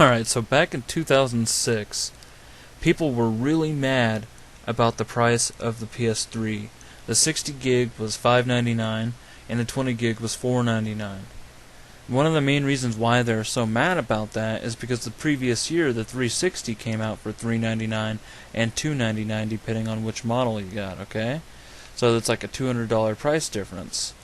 Alright, so back in 2006, people were really mad about the price of the PS3. The 60 gig was $5.99 and the 20 gig was $4.99. One of the main reasons why they're so mad about that is because the previous year the 360 came out for $3.99 and $2.99 depending on which model you got, okay? So that's like a $200 price difference.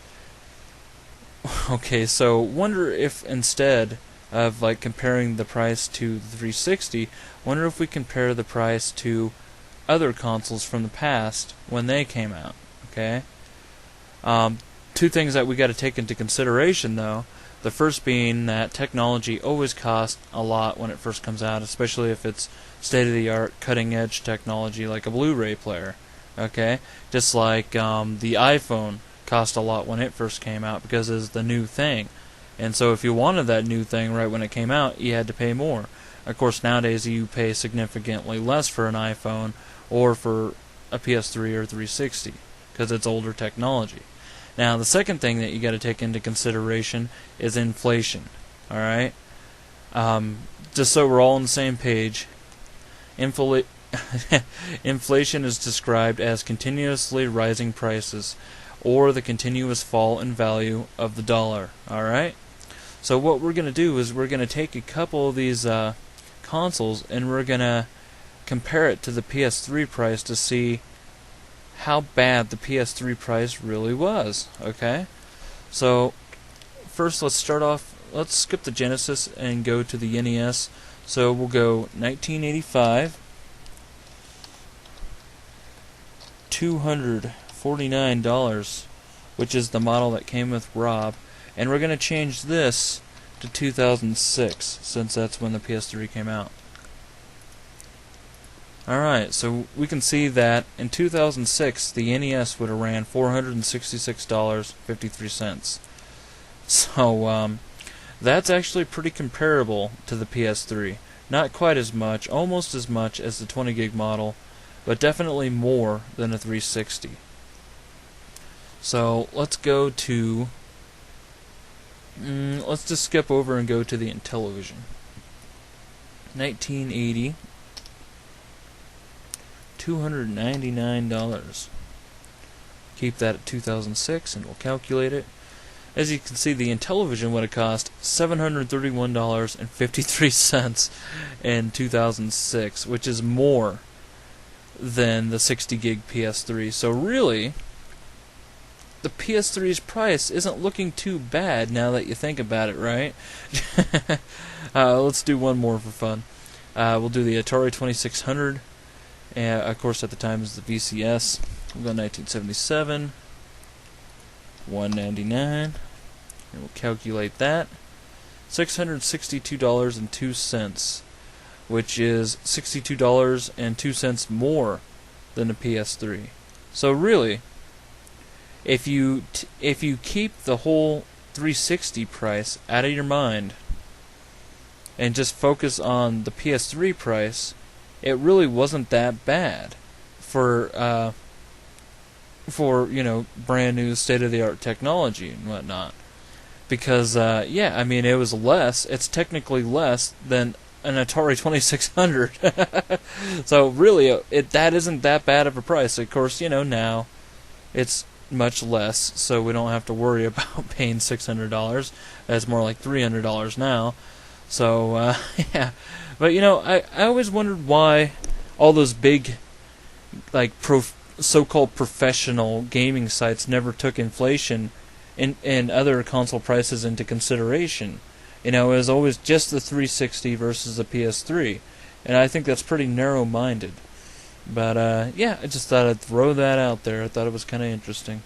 Okay, so wonder if instead of like comparing the price to the 360, wonder if we compare the price to other consoles from the past when they came out, okay? Two things that we got to take into consideration though. The first being that technology always costs a lot when it first comes out, especially if it's state-of-the-art, cutting-edge technology like a Blu-ray player. Okay, just like the iPhone cost a lot when it first came out because it's the new thing, and so if you wanted that new thing right when it came out, you had to pay more. Of course, nowadays you pay significantly less for an iPhone or for a PS3 or 360 because it's older technology. Now, the second thing that you got to take into consideration is inflation. All right, just so we're all on the same page, inflation is described as continuously rising prices, or the continuous fall in value of the dollar. All right. So what we're going to do is we're going to take a couple of these consoles and we're going to compare it to the PS3 price to see how bad the PS3 price really was, okay? So, first let's start off, let's skip the Genesis and go to the NES. So we'll go 1985, $249, which is the model that came with Rob, and we're going to change this to 2006, since that's when the PS3 came out. Alright, so we can see that in 2006 the NES would have ran $466.53. So that's actually pretty comparable to the PS3. Not quite as much, almost as much as the 20 gig model, but definitely more than a 360. So let's go to, let's just skip over and go to the Intellivision. 1980. $299. Keep that at 2006 and we'll calculate it. As you can see, the Intellivision would have cost $731.53 in 2006, which is more than the 60 gig PS3. So really, the PS3's price isn't looking too bad now that you think about it, right? Let's do one more for fun. We'll do the Atari 2600. And of course, at the time, it was the VCS. We'll go 1977, $199, and we'll calculate that. $662.02, which is $62.02 more than the PS3. So really, if you keep the whole 360 price out of your mind and just focus on the PS3 price, it really wasn't that bad for you know, brand new state-of-the-art technology and whatnot. Because yeah, I mean, it was less. It's technically less than an Atari 2600. So really, that isn't that bad of a price. Of course, you know, now it's much less, so we don't have to worry about paying $600. That's more like $300 now. So yeah. But you know, I always wondered why all those big, like, so-called professional gaming sites never took inflation and other console prices into consideration. You know, it was always just the 360 versus the PS3, and I think that's pretty narrow-minded. But yeah, I just thought I'd throw that out there. I thought it was kind of interesting.